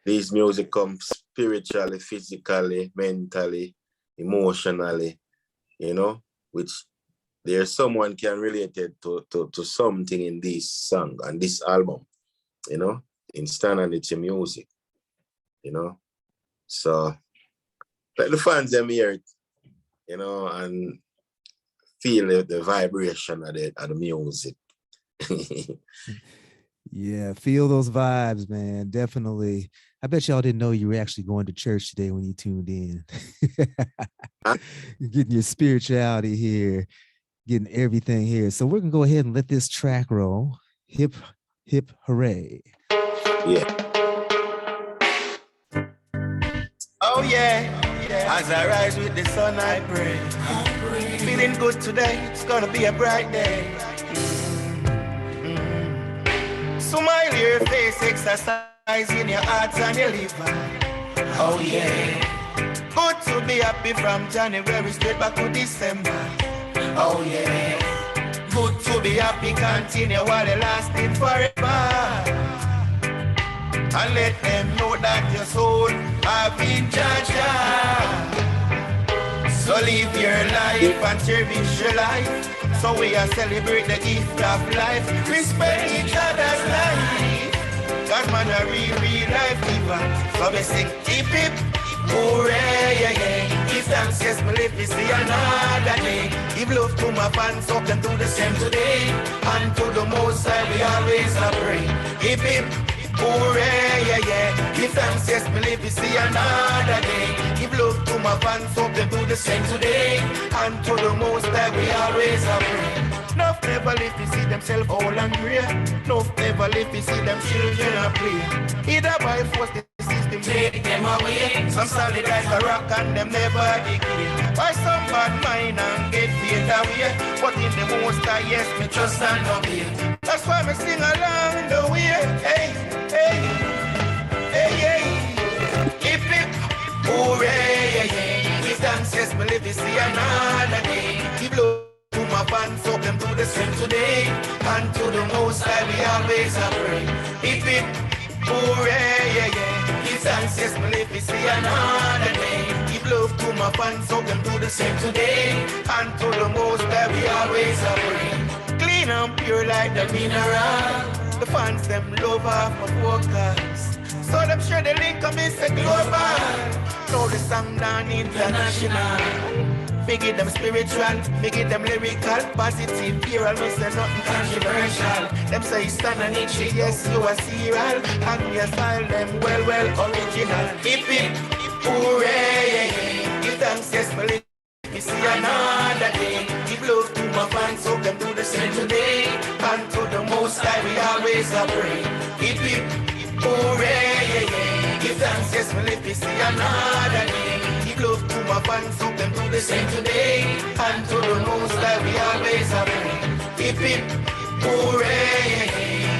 these music come spiritually, physically, mentally, emotionally, you know, which there's someone can relate it to something in this song and this album, you know, in Stanna Nittchie music, you know. So let the fans them hear it, you know, and feel the vibration of the music. Yeah, feel those vibes, man. Definitely. I bet y'all didn't know you were actually going to church today when you tuned in. You're getting your spirituality here, getting everything here. So we're gonna go ahead and let this track roll. Hip Hip Hooray. Yeah. Oh yeah. As I rise with the sun, I pray. Feeling good today, it's gonna be a bright day. Smile your face, exercise in your heart and your liver. Oh yeah. Good to be happy from January straight back to December. Oh yeah. Good to be happy, continue while it lasting forever. And let them know that your soul have been judged. So live your life and cherish your life. So we are celebrate the gift of life. Respect each other's life. God man a real life giver. So we sing hip hip, hooray, yeah, yeah. Give thanks, yes, me live to see another day. Give love to my fans, hope them do the same today. And to the Most High we always pray. Hip hip, hooray, yeah, yeah. Give thanks, yes, me live to see another day. Give love to my fans, hope them do the same today. And to the Most High we always pray. Nuff never live to see themselves all angry. Nuff never live to see them children a play. Either by force the system take them away. Some solid like a rock and them never decay. By some bad mind and get fade away. But in the Most High, yes, me trust and obey. That's why me sing along the way. Hey, hey, hey, hey. Hip hip, hooray, yeah, yeah. Give thanks, yes, me live to see another day. Give love to my fans, hope them do the same today. And to the Most High we always pray. Hip hip, hooray, yeah, yeah. Give thanks, yes, me live to see another day. Give love to my fans, hope them do the same today. And to the Most High we always pray. Clean and pure like the mineral. The fans them love off my focus. So them share the link and miss a global. Now the song done international. Me give them spiritual, me give them lyrical, positive, pure, and me say nothing controversial. Them say Stannie Nittchie, yes, you are serial, and me a style them well, original. Hip hip, hooray, yeah, yeah. Give thanks, yes, me live to see another day. Give love to my fans, hope them do the same today. And to the Most High we always pray. Hip hip, hooray, yeah, yeah. Give thanks, yes, me live to see another day. Love to my fans, hope them do the same today. And to the Most High we always pray. Hip hip, hooray.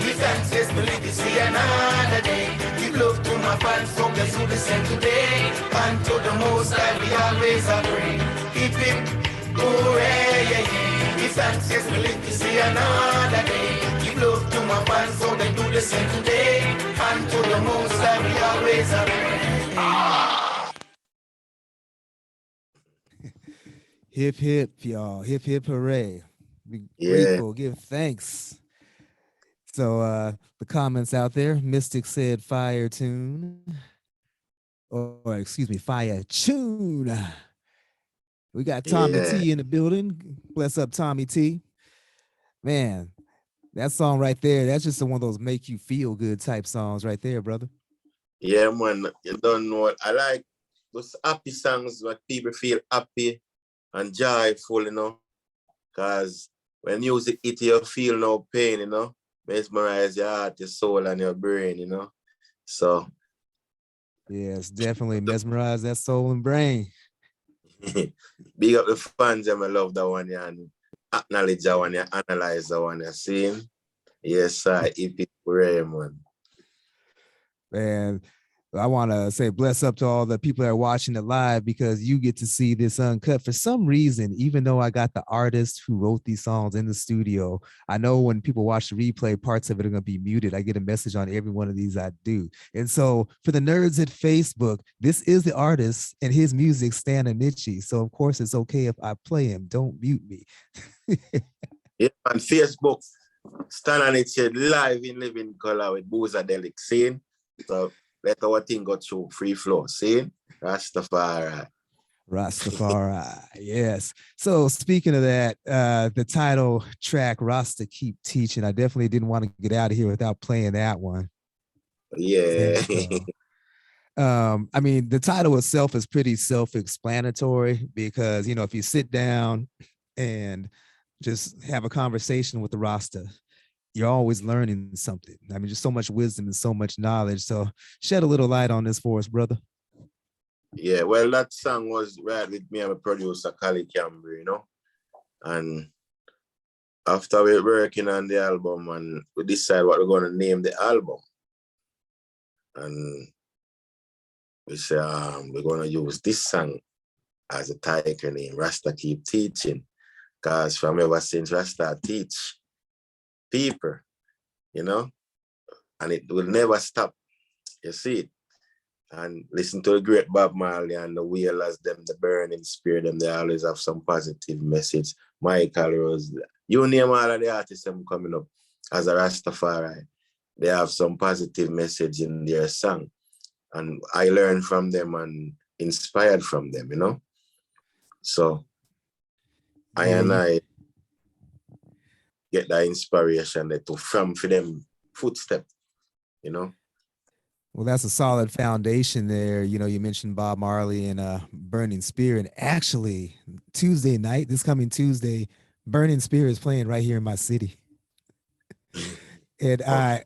Give thanks, yes, me live to see another day. Give love to my fans, hope them do the same today. And to the Most High we always pray. Hip hip, hooray. Give thanks, yes, me live to see another day. Give love to my fans, hope them do the same today. And to the Most High we always pray. Hip hip, y'all. Hip hip hooray. Be Yeah. grateful, give thanks. So the comments out there, Mystic said fire tune. Or excuse me, fire tune. We got Tommy T in the building. Bless up, Tommy T. Man, that song right there, that's just one of those make you feel good type songs right there, brother. Yeah, man. You don't know what I like. Those happy songs where people feel happy and joyful, you know, because when music hit you, feel no pain, you know, mesmerize your heart, your soul, and your brain, you know. So yes, definitely mesmerize that soul and brain. big up the fans, and I love that one, yeah, and acknowledge that one, yeah, analyze that one, yeah, see? Yes, sir, it is man. Man, I want to say bless up to all the people that are watching it live because you get to see this uncut. For some reason, even though I got the artist who wrote these songs in the studio, I know when people watch the replay, parts of it are going to be muted. I get a message on every one of these I do. And so for the nerds at Facebook, this is the artist and his music, Stannie Nittchie. So of course it's okay if I play him. Don't mute me. Yeah, on Facebook, Stanna Nittchie live in living color with Boozadelic, scene. So let our thing go through free flow. See? Rastafari. Rastafari. Yes. So speaking of that, the title track, Rasta Keep Teaching, I definitely didn't want to get out of here without playing that one. Yeah. I mean, the title itself is pretty self-explanatory because, you know, if you sit down and just have a conversation with the Rasta, you're always learning something. I mean, just so much wisdom and so much knowledge. So shed a little light on this for us, brother. Yeah, well, that song was right with me and my producer, Kali Camber, you know. And after we're working on the album and we decide what we're going to name the album. And we say, we're going to use this song as a title name, Rasta Keep Teaching. Because from ever since Rasta teach people, you know, and it will never stop. You see it. And listen to the great Bob Marley and the Wailers, them, the Burning Spear, them, they always have some positive message. Michael Rose, you name all of the artists them coming up as a Rastafari, they have some positive message in their song. And I learned from them and inspired from them, you know? So I get that inspiration from for them footsteps, you know? Well, that's a solid foundation there. You know, you mentioned Bob Marley and Burning Spear. And actually, Tuesday night, this coming Tuesday, Burning Spear is playing right here in my city. And I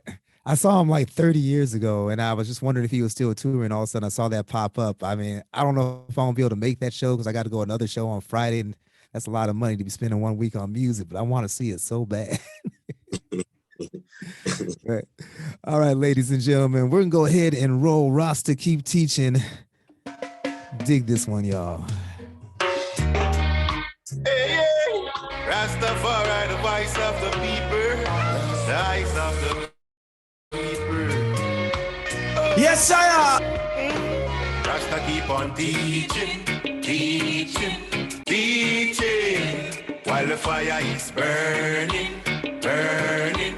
saw him like 30 years ago, and I was just wondering if he was still touring. All of a sudden, I saw that pop up. I mean, I don't know if I'm going to be able to make that show because I got to go another show on Friday, and that's a lot of money to be spending 1 week on music, but I want to see it so bad. Right. All right, ladies and gentlemen, we're gonna go ahead and roll Rasta Keep Teaching. Dig this one, y'all. Hey, hey. Rastafari, the voice of the people, the eyes of the people. Oh. Yes, sire. Rasta keep on teaching, teaching, teaching, while the fire is burning, burning,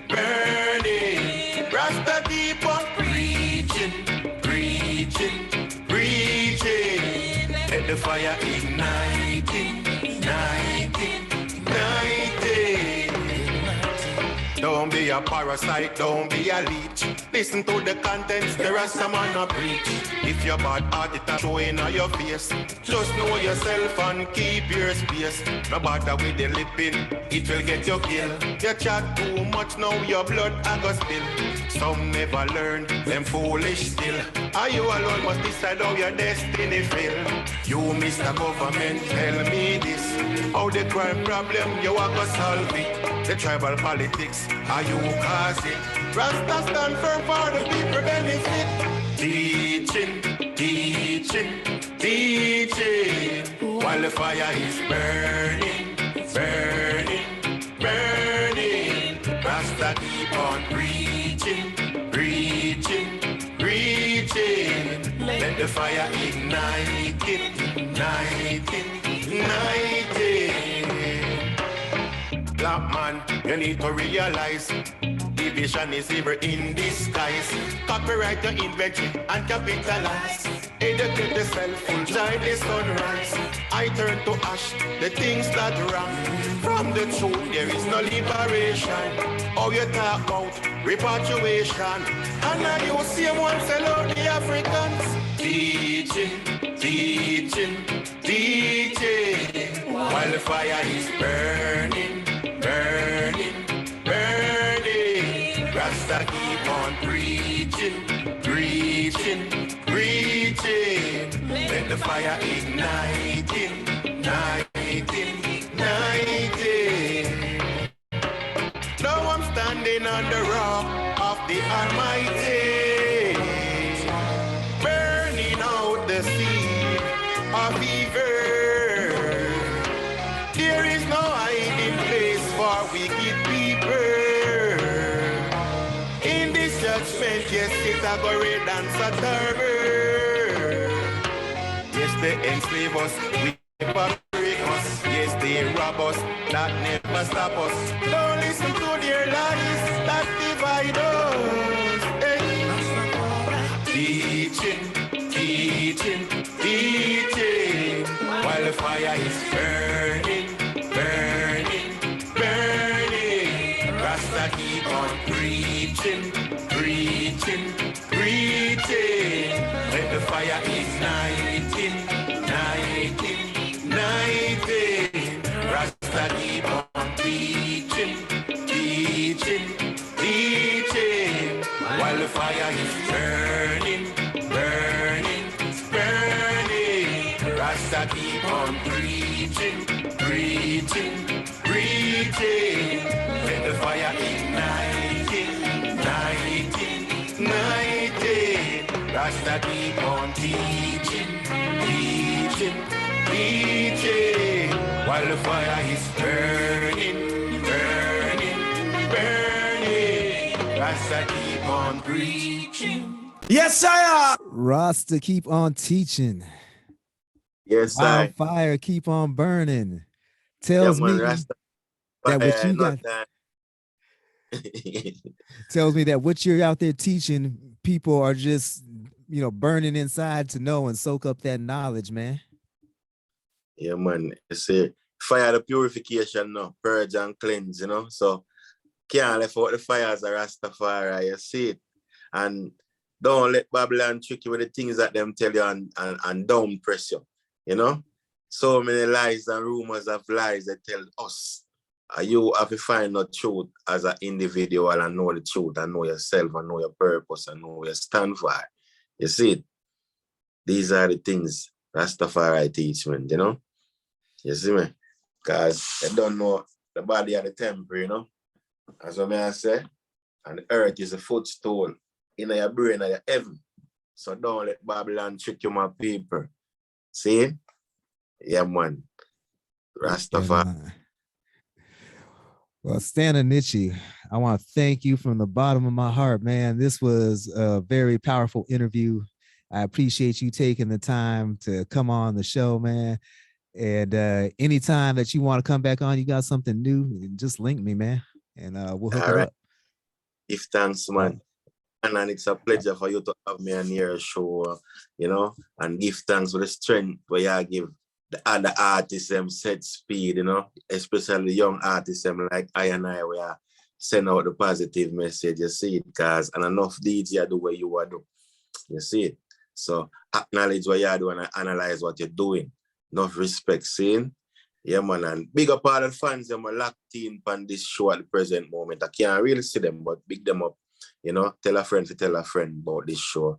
burning. Rasta keep on preaching, preaching, preaching. Let the fire igniting, igniting, igniting. Don't be a parasite, don't be a leech. Listen to the contents, the Rasta man a preach. If you're bad heart, it a showing on your face. Just know yourself and keep your space. No bother with the lipping, it will get you killed. You chat too much, now your blood a go spill. Some never learn, them foolish still. Are you alone must decide how your destiny feel? You, Mr. Government, tell me this. How the crime problem, you are gonna solve it. The tribal politics, are you cause it? Rasta stand firm for the people benefit. Teaching, teaching, teaching, while the fire is burning, burning, burning. Rasta keep on preaching, preaching, preaching. Let the fire ignite it, ignite it, ignite it. Black man, you need to realize division is evil in disguise. Copyright your inventory and capitalize. Educate yourself, enjoy the sunrise. I turn to ash, the things that wrong. From the truth, there is no liberation. How you talk about repatriation. And now you see one sell out the Africans. Teaching, teaching, teaching, while the fire is burning, burning, burning. Rasta keep on preaching, preaching, preaching. Let the fire igniting, igniting, igniting. Now I'm standing on the rock of the Almighty, burning out the seed of evil. There is no hiding place for wicked people. In this judgment, yes, it's a go red and turban. Yes, they enslave us, we break us. Yes, they rob us, that never stop us. Don't listen to their lies that divide us. Hey. Teaching, teaching, teaching, while the fire is burning, burning, burning. Rasta keep on preaching, preaching, preaching. Let the fire igniting, igniting, igniting. Rasta keep on preaching, teaching, teaching, while the fire is burning, burning, burning. Rasta keep on preaching, preaching, preaching. Let the fire ignite it. Rasta keep on teaching. While the fire is burning. Rasta keep on preaching. Yes, sire. Rasta keep on teaching. Yes, I. Wildfire keep on burning. Yeah, Tells man, me Rasta that what fire, you not got that. tells me that what you're out there teaching people are just, you know, burning inside to know and soak up that knowledge, man. Yeah, man. You see, fire the purification now, purge and cleanse, you know. So can't left out the fires of Rastafari, you see it. And don't let Babylon trick you with the things that them tell you and down press you, you know. So many lies and rumors of lies that tell us. You have to find the truth as an individual and know the truth and know yourself and know your purpose and know your stand for. You see it? These are the things Rastafari teachment, you know. You see me? Because they don't know the body of the temple, you know. As what I say, and the earth is a footstool in your brain and your heaven. So don't let Babylon trick you, my people. See? Yeah, man. Rastafari. Well, Stannie Nittchie, I want to thank you from the bottom of my heart, man. This was a very powerful interview. I appreciate you taking the time to come on the show, man. And anytime that you want to come back on, you got something new, just link me, man, and we'll hook it up. Give thanks, man. And it's a pleasure for you to have me on your show, you know, and give thanks for the strength where you give the other artists them set speed, you know, especially young artists them like I and I, where send out the positive message, you see it, guys, and enough DJ do what you are do, you see it. So acknowledge what you are doing and analyze what you're doing. Enough respect, seeing. Yeah, man, and big up all the fans them are locked in on this show at the present moment. I can't really see them, but big them up. You know, tell a friend to tell a friend about this show.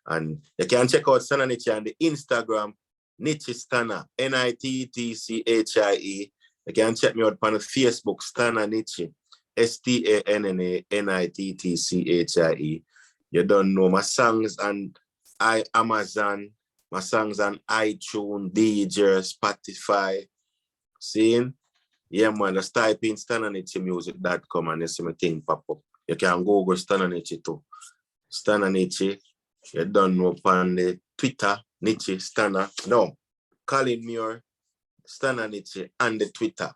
And you can check out Stanna Nittchie on the Instagram, Nittchie Stanna, Nittchie. You can check me out on the Facebook, Stanna Nittchie, Stannanittchie. You don't know my songs on Amazon, my songs on iTunes, DJ, Spotify. Seeing? Yeah, man, just type in StannanittchieMusic.com and you see my thing pop up. You can Google Stanna Nittchie too. Stanna Nittchie. You don't know upon the Twitter, Nittchie, Stanna. No. Colin Muir, Stanna Nittchie, and the Twitter.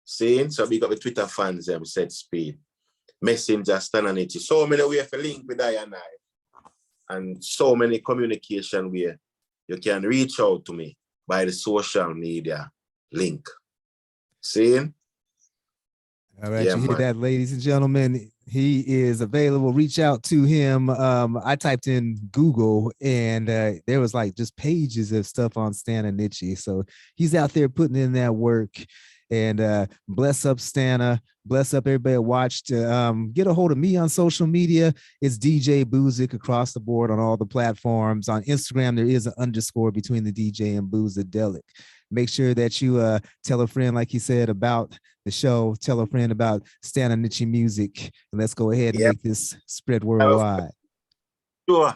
Seeing? So big up the Twitter fans, set speed. Messenger, Stanna Nittchie. So many ways to link with I and I. And so many communication where you can reach out to me by the social media link. Seeing? All right, yeah, you hear that, ladies and gentlemen. He is available. Reach out to him. I typed in Google and there was like just pages of stuff on Stanna Nittchie. So he's out there putting in that work. And bless up Stanna. Bless up everybody that watched. Get a hold of me on social media. It's DJ Boozik across the board on all the platforms. On Instagram, there is an underscore between the DJ and Boozadelic. Make sure that you tell a friend, like he said, about the show. Tell a friend about Stanna Nittchie music. And let's go ahead and make this spread worldwide. Sure.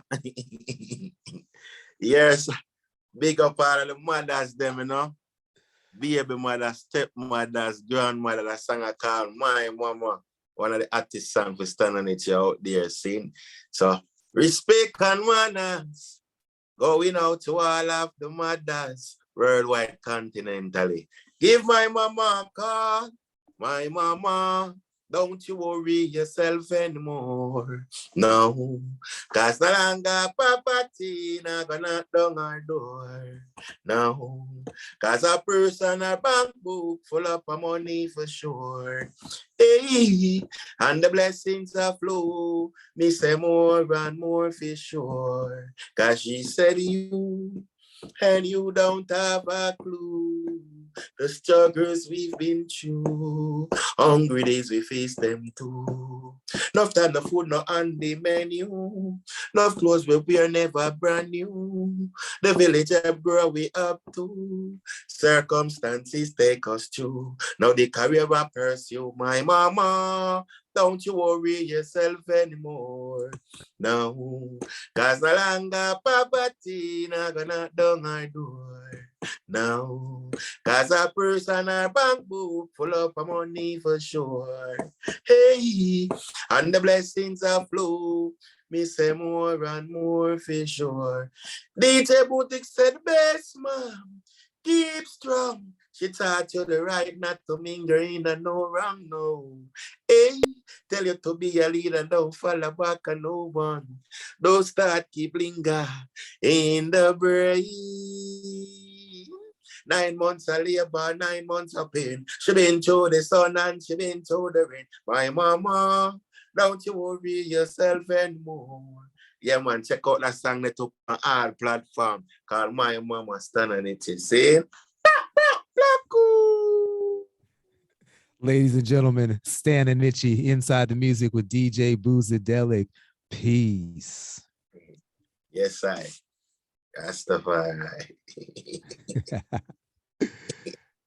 Yes. Big up all of the mothers, them, you know. Baby mother, stepmothers, grandmother, that song I call My Mama. One of the artist songs for Stanna Nittchie out there, sing. So, respect and manners. Going out to all of the mothers. Worldwide, continentally. Give my mama a call. My mama, don't you worry yourself anymore. No, cause no longer Papa Tina gonna down our door. No, cause a person a bank book full of money for sure. Hey, and the blessings are flow. Me say more and more for sure. Cause she said you and you don't have a clue. The struggles we've been through, hungry days we face them too. Enough time, no food, no on the menu. Enough clothes we wear never brand new. The village have grow we up to. Circumstances take us through. Now the career I pursue, my mama. Don't you worry yourself anymore. Now, cause no longer poverty, not gonna down our door. Now, cause a person a bank book full of money for sure. Hey, and the blessings are flow. Me say more and more for sure. DJ Boutique said best, ma'am. Keep strong. She taught you the right not to mingle in the no wrong, no. Hey, tell you to be a leader, don't fall back on no one. Don't start, keep linger in the brain. 9 months of labor, 9 months of pain. She been through the sun and she been through the rain. My mama, don't you worry yourself anymore. Yeah, man, check out that song that took on all platform called My Mama Stannie Nittchie. See? Ladies and gentlemen, Stannie Nittchie inside the music with DJ Boozadelic. Peace. Yes, I. Rastafari.